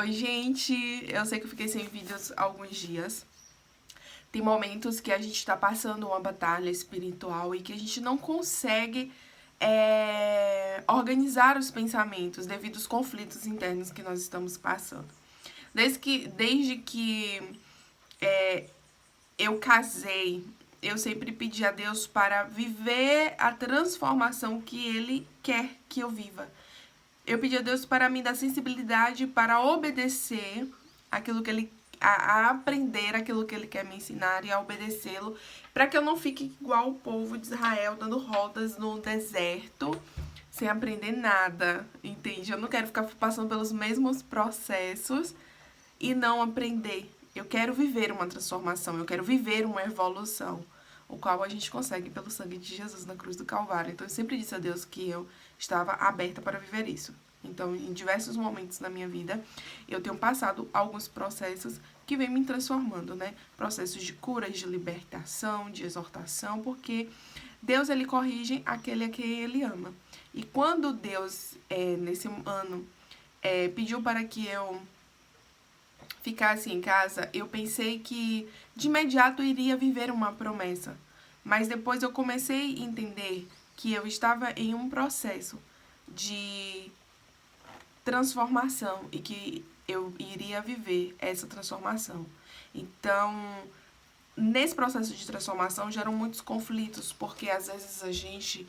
Oi, gente! Eu sei que eu fiquei sem vídeos há alguns dias. Tem momentos que a gente tá passando uma batalha espiritual e que a gente não consegue organizar os pensamentos devido aos conflitos internos que nós estamos passando. Desde que eu casei, eu sempre pedi a Deus para viver a transformação que Ele quer que eu viva. Eu pedi a Deus para me dar sensibilidade para obedecer aquilo que Ele a aprender aquilo que Ele quer me ensinar e a obedecê-lo, para que eu não fique igual o povo de Israel, dando rodas no deserto, sem aprender nada, entende? Eu não quero ficar passando pelos mesmos processos e não aprender. Eu quero viver uma transformação, eu quero viver uma evolução, o qual a gente consegue pelo sangue de Jesus na cruz do Calvário. Então eu sempre disse a Deus que eu estava aberta para viver isso. Então, em diversos momentos na minha vida, eu tenho passado alguns processos que vêm me transformando, né? Processos de cura, de libertação, de exortação, porque Deus, ele corrige aquele a quem ele ama. E quando Deus, nesse ano, pediu para que eu ficasse em casa, eu pensei que de imediato eu iria viver uma promessa. Mas depois eu comecei a entender que eu estava em um processo de transformação e que eu iria viver essa transformação. Então, nesse processo de transformação geram muitos conflitos, porque às vezes a gente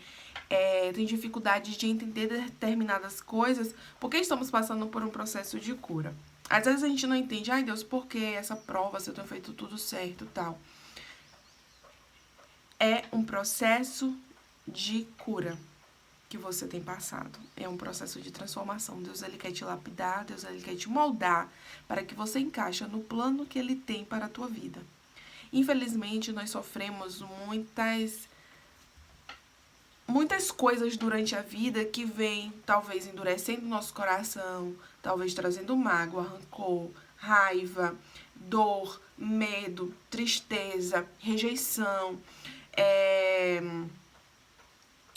tem dificuldade de entender determinadas coisas, porque estamos passando por um processo de cura. Às vezes a gente não entende, ai Deus, por que essa prova, se eu tenho feito tudo certo e tal. É um processo de cura que você tem passado. É um processo de transformação. Deus, ele quer te lapidar, Deus, ele quer te moldar para que você encaixe no plano que ele tem para a tua vida. Infelizmente, nós sofremos muitas coisas durante a vida que vêm, talvez, endurecendo nosso coração, talvez trazendo mágoa, rancor, raiva, dor, medo, tristeza, rejeição,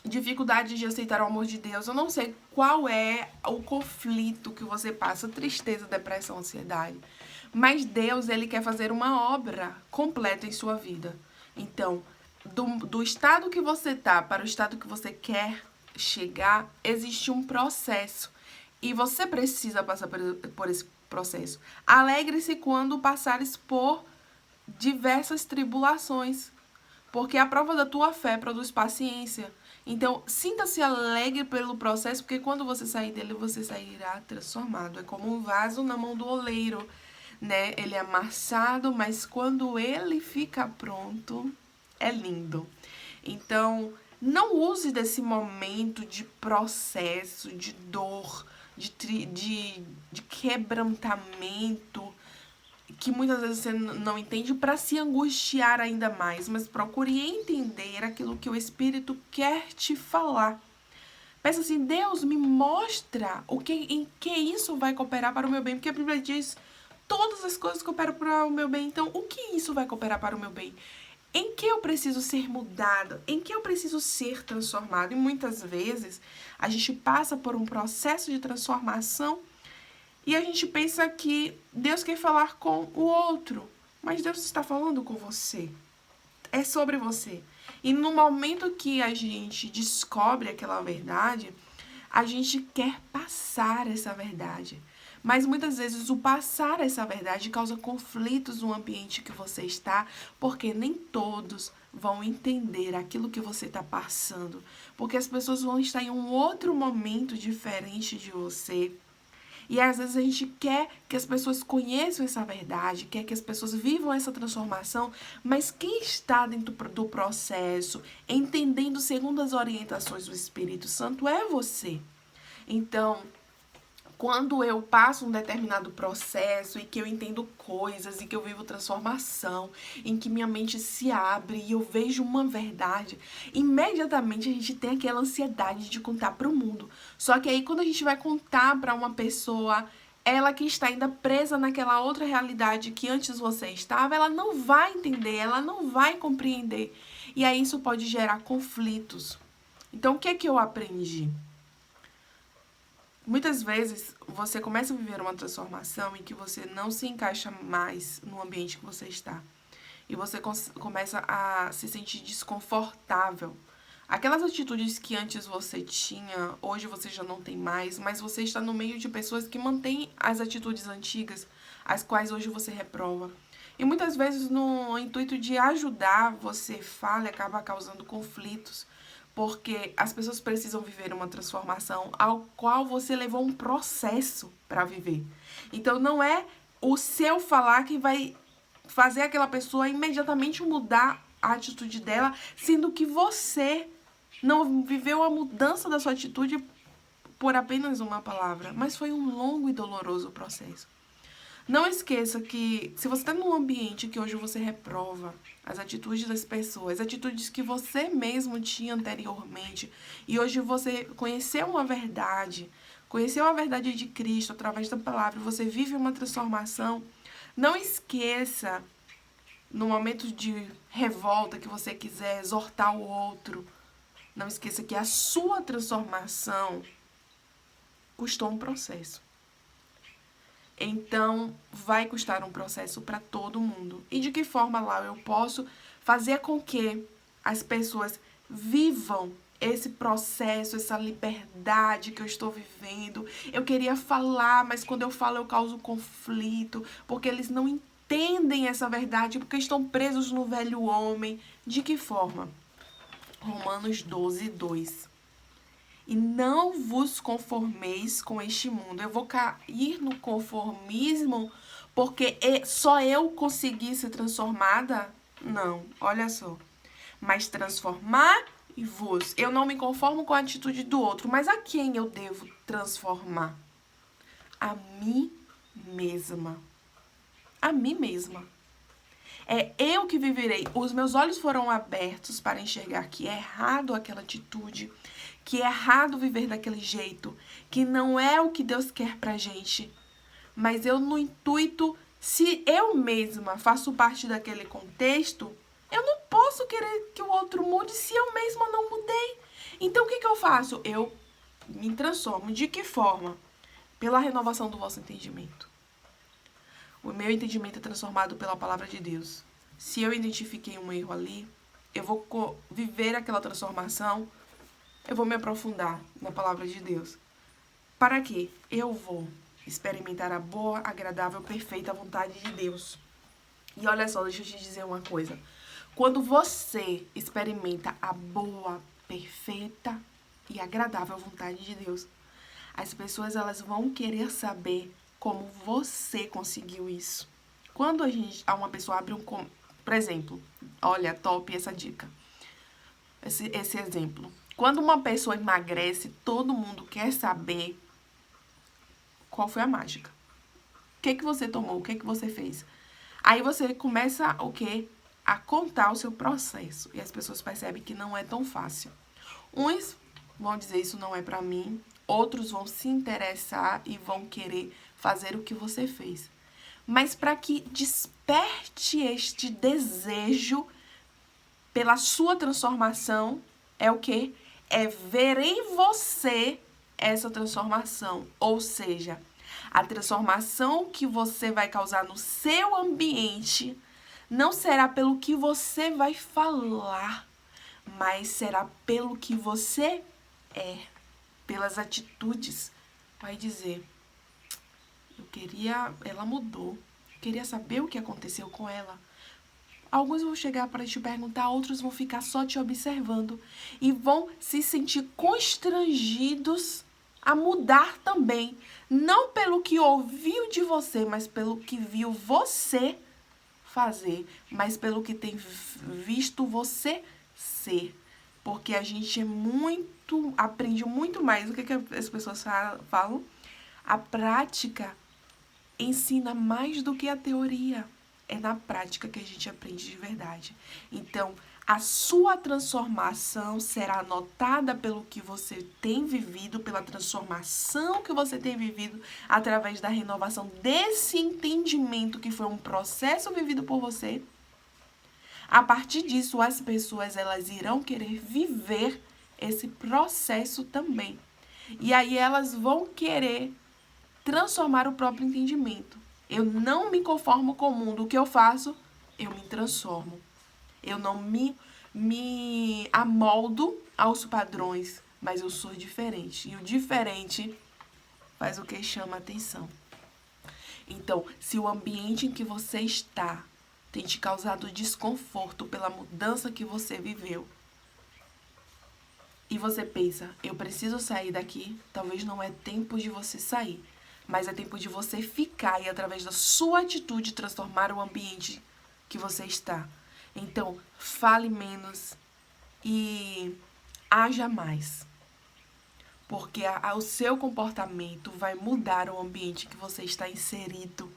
dificuldade de aceitar o amor de Deus. Eu não sei qual é o conflito que você passa, tristeza, depressão, ansiedade. Mas Deus, ele quer fazer uma obra completa em sua vida. Então, do estado que você tá para o estado que você quer chegar, existe um processo. E você precisa passar por esse processo. Alegre-se quando passares por diversas tribulações, porque a prova da tua fé produz paciência. Então, sinta-se alegre pelo processo, porque quando você sair dele, você sairá transformado. É como um vaso na mão do oleiro, né? Ele é amassado, mas quando ele fica pronto, é lindo. Então, não use desse momento de processo, de dor, de quebrantamento, que muitas vezes você não entende, para se angustiar ainda mais, mas procure entender aquilo que o Espírito quer te falar. Peça assim, Deus, me mostra em que isso vai cooperar para o meu bem, porque a Bíblia diz todas as coisas cooperam para o meu bem, então o que isso vai cooperar para o meu bem? Em que eu preciso ser mudado? Em que eu preciso ser transformado? E muitas vezes a gente passa por um processo de transformação e a gente pensa que Deus quer falar com o outro, mas Deus está falando com você. É sobre você. E no momento que a gente descobre aquela verdade, a gente quer passar essa verdade. Mas muitas vezes o passar essa verdade causa conflitos no ambiente que você está, porque nem todos vão entender aquilo que você está passando. Porque as pessoas vão estar em um outro momento diferente de você. E às vezes a gente quer que as pessoas conheçam essa verdade, quer que as pessoas vivam essa transformação, mas quem está dentro do processo, entendendo segundo as orientações do Espírito Santo, é você. Então, quando eu passo um determinado processo e que eu entendo coisas e que eu vivo transformação, em que minha mente se abre e eu vejo uma verdade, imediatamente a gente tem aquela ansiedade de contar para o mundo. Só que aí quando a gente vai contar para uma pessoa, ela que está ainda presa naquela outra realidade que antes você estava, ela não vai entender, ela não vai compreender. E aí isso pode gerar conflitos. Então o que é que eu aprendi? Muitas vezes você começa a viver uma transformação em que você não se encaixa mais no ambiente que você está. E você começa a se sentir desconfortável. Aquelas atitudes que antes você tinha, hoje você já não tem mais, mas você está no meio de pessoas que mantêm as atitudes antigas, as quais hoje você reprova. E muitas vezes, no intuito de ajudar, você fala e acaba causando conflitos, porque as pessoas precisam viver uma transformação ao qual você levou um processo para viver. Então, não é o seu falar que vai fazer aquela pessoa imediatamente mudar a atitude dela, sendo que você não viveu a mudança da sua atitude por apenas uma palavra, mas foi um longo e doloroso processo. Não esqueça que se você está num ambiente que hoje você reprova as atitudes das pessoas, atitudes que você mesmo tinha anteriormente, e hoje você conheceu a verdade de Cristo através da palavra, você vive uma transformação, não esqueça, no momento de revolta que você quiser exortar o outro, não esqueça que a sua transformação custou um processo. Então, vai custar um processo para todo mundo. E de que forma, lá eu posso fazer com que as pessoas vivam esse processo, essa liberdade que eu estou vivendo? Eu queria falar, mas quando eu falo eu causo conflito, porque eles não entendem essa verdade, porque estão presos no velho homem. De que forma? Romanos 12, 2. E não vos conformeis com este mundo. Eu vou cair no conformismo porque só eu consegui ser transformada? Não, olha só. Mas transformar-vos. Eu não me conformo com a atitude do outro. Mas a quem eu devo transformar? A mim mesma. A mim mesma. É eu que viverei. Os meus olhos foram abertos para enxergar que é errado aquela atitude, que é errado viver daquele jeito, que não é o que Deus quer pra gente. Mas eu, no intuito, se eu mesma faço parte daquele contexto, eu não posso querer que o outro mude se eu mesma não mudei. Então, o que eu faço? Eu me transformo. De que forma? Pela renovação do vosso entendimento. O meu entendimento é transformado pela palavra de Deus. Se eu identifiquei um erro ali, eu vou viver aquela transformação, eu vou me aprofundar na palavra de Deus. Para quê? Eu vou experimentar a boa, agradável, perfeita vontade de Deus. E olha só, deixa eu te dizer uma coisa. Quando você experimenta a boa, perfeita e agradável vontade de Deus, as pessoas elas vão querer saber como você conseguiu isso. Quando uma pessoa abre por exemplo, olha, top essa dica. Esse exemplo. Quando uma pessoa emagrece, todo mundo quer saber qual foi a mágica. O que você tomou? O que você fez? Aí você começa o quê? A contar o seu processo. E as pessoas percebem que não é tão fácil. Uns vão dizer isso não é pra mim. Outros vão se interessar e vão querer fazer o que você fez. Mas para que desperte este desejo pela sua transformação, é o quê? É ver em você essa transformação. Ou seja, a transformação que você vai causar no seu ambiente não será pelo que você vai falar, mas será pelo que você é, pelas atitudes. Vai dizer, ela mudou, queria saber o que aconteceu com ela. Alguns vão chegar para te perguntar, outros vão ficar só te observando e vão se sentir constrangidos a mudar também. Não pelo que ouviu de você, mas pelo que viu você fazer, mas pelo que tem visto você ser. Porque a gente aprende muito mais. O que as pessoas falam? A prática ensina mais do que a teoria. É na prática que a gente aprende de verdade. Então, a sua transformação será notada pelo que você tem vivido, pela transformação que você tem vivido através da renovação desse entendimento que foi um processo vivido por você. A partir disso, as pessoas elas irão querer viver esse processo também. E aí elas vão querer transformar o próprio entendimento. Eu não me conformo com o mundo. O que eu faço? Eu me transformo. Eu não me amoldo aos padrões, mas eu sou diferente. E o diferente faz o que chama atenção. Então, se o ambiente em que você está tem te causado desconforto pela mudança que você viveu, e você pensa, eu preciso sair daqui, talvez não é tempo de você sair, mas é tempo de você ficar e, através da sua atitude, transformar o ambiente que você está. Então, fale menos e haja mais. Porque o seu comportamento vai mudar o ambiente que você está inserido.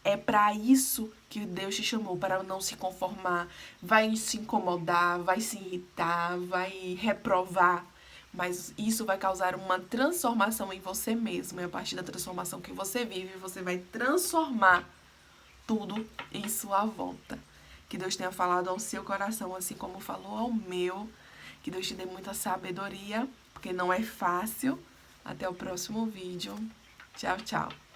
É para isso que Deus te chamou, para não se conformar. Vai se incomodar, vai se irritar, vai reprovar. Mas isso vai causar uma transformação em você mesmo. E a partir da transformação que você vive, você vai transformar tudo em sua volta. Que Deus tenha falado ao seu coração, assim como falou ao meu. Que Deus te dê muita sabedoria, porque não é fácil. Até o próximo vídeo. Tchau, tchau.